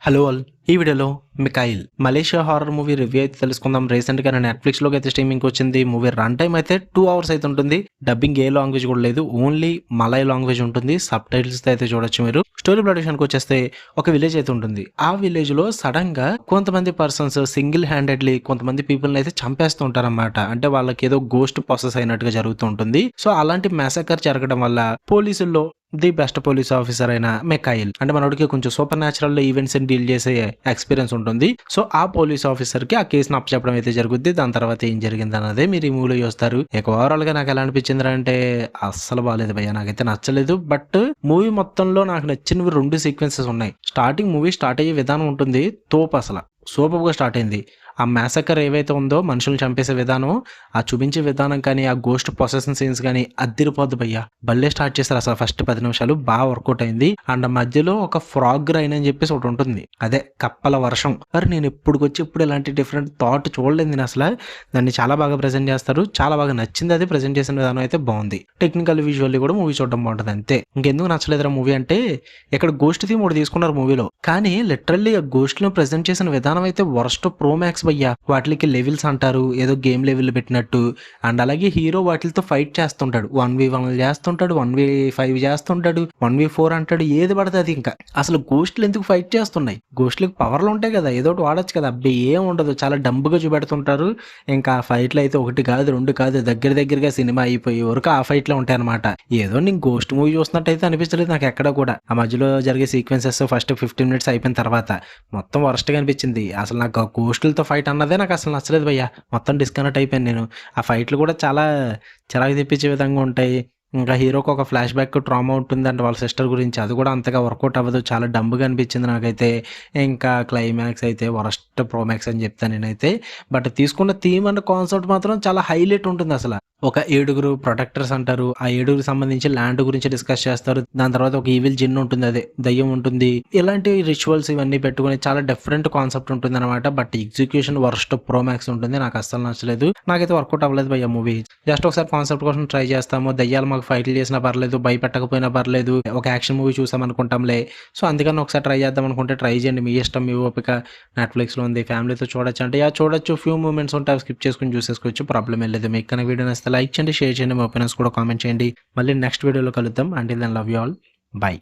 Hello all. ఈ వీడియోలో Mikhail Malaysia horror movie review అయితే తెలుసుకుందాం. రీసెంట్ గా నెట్ఫ్లిక్స్ లోకి అయితే స్ట్రీమింగ్ వచ్చింది. మూవీ రన్ టైం అయితే 2 hours అయితే ఉంటుంది. డబ్బింగ్ ఏ లాంగ్వేజ్ కూడా లేదు, ఓన్లీ మలై లాంగ్వేజ్ ఉంటుంది. సబ్ టైటిల్స్ అయితే చూడొచ్చు మీరు. స్టోరీ ప్రొడక్షన్కి వచ్చేస్తే ఒక విలేజ్ అయితే ఉంటుంది. ఆ విలేజ్ లో సడన్ గా కొంతమంది పర్సన్స్ సింగిల్ హ్యాండెడ్లీ కొంతమంది పీపుల్ అయితే చంపేస్తూ ఉంటారన్నమాట. అంటే వాళ్ళకి ఏదో గోస్ట్ ప్రాసెస్ అయినట్టుగా జరుగుతూ ఉంటుంది. సో అలాంటి మ్యాసకర్ జరగడం వల్ల పోలీసుల్లో ది బెస్ట్ పోలీస్ ఆఫీసర్ అయిన మెకాయిల్, అంటే మనోడికి కొంచెం సూపర్ న్యాచురల్ ఈవెంట్స్ డీల్ చేసే ఎక్స్పీరియన్స్ ఉంటుంది. సో ఆ పోలీస్ ఆఫీసర్ కి ఆ కేసును అప్పచెప్పడం అయితే జరుగుద్ది. దాని తర్వాత ఏం జరిగింది అన్నదే మీరు ఈ మూవీలో చూస్తారు. ఇక ఓవరాల్ గా నాకు ఎలా అనిపించింది అంటే అస్సలు బాగాలేదు భయ్య, నాకైతే నచ్చలేదు. బట్ మూవీ మొత్తంలో నాకు నచ్చినవి 2 సీక్వెన్సెస్ ఉన్నాయి. స్టార్టింగ్ మూవీ స్టార్ట్ అయ్యే విధానం ఉంటుంది, తోపు అసలు సూపర్ గా స్టార్ట్ అయింది. ఆ మ్యాసకర్ ఏవైతే ఉందో మనుషులను చంపేసే విధానం, ఆ చూపించే విధానం కానీ, ఆ గోస్ట్ పొసెషన్ సీన్స్ కానీ అద్దిరిపోద్దు భయ్య. భలే స్టార్ట్ చేస్తారు అసలు. ఫస్ట్ 10 నిమిషాలు బాగా వర్కౌట్ అయింది. అండ్ మధ్యలో ఒక ఫ్రాగ్ రైన్ అని చెప్పేసి ఒకటి ఉంటుంది, అదే కప్పల వర్షం. మరి నేను ఇప్పుడు ఇలాంటి డిఫరెంట్ థాట్ చూడలేదు నేను అసలు. దాన్ని చాలా బాగా ప్రెజెంట్ చేస్తారు, చాలా బాగా నచ్చింది. అది ప్రెజెంట్ చేసిన విధానం అయితే బాగుంది. టెక్నికల్ విజువల్లీ కూడా మూవీ చూడడం బాగుంటుంది అంతే. ఇంకెందుకు నచ్చలేదురా మూవీ అంటే, ఇక్కడ గోస్ట్ థీమ్ ఒకటి తీసుకున్నారు మూవీలో, కానీ లిటరల్లీ ఆ గోస్ట్ లో ప్రెజెంట్ చేసిన విధానం అయితే వర్స్ట్ ప్రో మ్యాక్స్ భయ్యా. వాటికి లెవెల్స్ అంటారు, ఏదో గేమ్ లెవెల్ పెట్టినట్టు. అండ్ అలాగే హీరో వాటితో ఫైట్ చేస్తుంటాడు, 1v1 చేస్తుంటాడు, 1v5 చేస్తుంటాడు, 1v4 అంటాడు, ఏది పడితే అది. ఇంకా అసలు గోస్ట్లు ఎందుకు ఫైట్ చేస్తున్నాయి? గోస్ట్లకు పవర్లు ఉంటాయి కదా, ఏదో ఒకటి వాడచ్చు కదా. అబ్బాయి ఏం ఉండదు, చాలా డంబుగా చూపెడుతుంటారు. ఇంకా ఆ ఫైట్లు అయితే 1 కాదు 2 కాదు, దగ్గరగా సినిమా అయిపోయి వరకు ఆ ఫైట్లో ఉంటాయి అనమాట. ఏదో నేను గోస్ట్ మూవీ చూస్తున్నట్టయితే అనిపించలేదు నాకు ఎక్కడ కూడా. ఆ మధ్యలో జరిగే సీక్వెన్సెస్ ఫస్ట్ 15 minutes అయిపోయిన తర్వాత మొత్తం వరస్ట్గా అనిపించింది. అసలు నాకు ఆ గోస్టులతో ఫైట్ అన్నదే నాకు అసలు నచ్చలేదు భయ్య. మొత్తం డిస్కనెక్ట్ అయిపోయాను నేను. ఆ ఫైట్లు కూడా చాలా చిరాకు తెప్పించే విధంగా ఉంటాయి. ఇంకా హీరోకి ఒక ఫ్లాష్ బ్యాక్ ట్రామా ఉంటుంది అంటే వాళ్ళ సిస్టర్ గురించి, అది కూడా అంతగా వర్కౌట్ అవ్వదు, చాలా డంబుగా అనిపించింది నాకైతే. ఇంకా క్లైమాక్స్ అయితే వరస్ట్ ప్రోమాక్స్ అని చెప్తాను నేనైతే. బట్ తీసుకున్న థీమ్ అండ్ కాన్సెప్ట్ మాత్రం చాలా హైలైట్ ఉంటుంది అసలు. ఒక 7 ప్రొటెక్టర్స్ అంటారు, ఆ 7 సంబంధించి ల్యాండ్ గురించి డిస్కస్ చేస్తారు. దాని తర్వాత ఒక ఈవిల్ జిన్ ఉంటుంది, అదే దయ్యం ఉంటుంది. ఇలాంటి రిచువల్స్ ఇవన్నీ పెట్టుకుని చాలా డిఫరెంట్ కాన్సెప్ట్ ఉంటుంది అనమాట. బట్ ఎగ్జిక్యూషన్ వర్స్ట్ ప్రోమాక్స్ ఉంటుంది, నాకు అస్సలు నచ్చలేదు. నాకైతే వర్కౌట్ అవ్వలేదు భయ్య మూవీ. జస్ట్ ఒకసారి కాన్సెప్ట్ కోసం ట్రై చేస్తాము, దయ్యాలు మాకు ఫైట్లు చేసినా పర్లేదు, భయపెట్టకపోయినా పర్లేదు, ఒక యాక్షన్ మూవీ చూసాం అనుకుంటాంలే. సో అందుకని ఒకసారి ట్రై చేద్దాం అనుకుంటే ట్రై చేయండి, మీ ఇష్టం, మీ ఓపిక. నెట్ఫ్లిక్స్లో ఉంది, ఫ్యామిలీతో చూడొచ్చు అంటే చూడొచ్చు. ఫ్యూ మూమెంట్స్ ఉంటాయి, స్కిప్ చేసుకుని చూసేసుకోవచ్చు, ప్రాబ్లం లేదు. మీకు కనుక వీడియో నచ్చితే లైక్ చేయండి, షేర్ చేయండి, మీ ఒపీనియన్స్ కూడా కామెంట్ చేయండి. మళ్ళీ నెక్స్ట్ వీడియోలో కలుద్దాం. Until then love you all, by.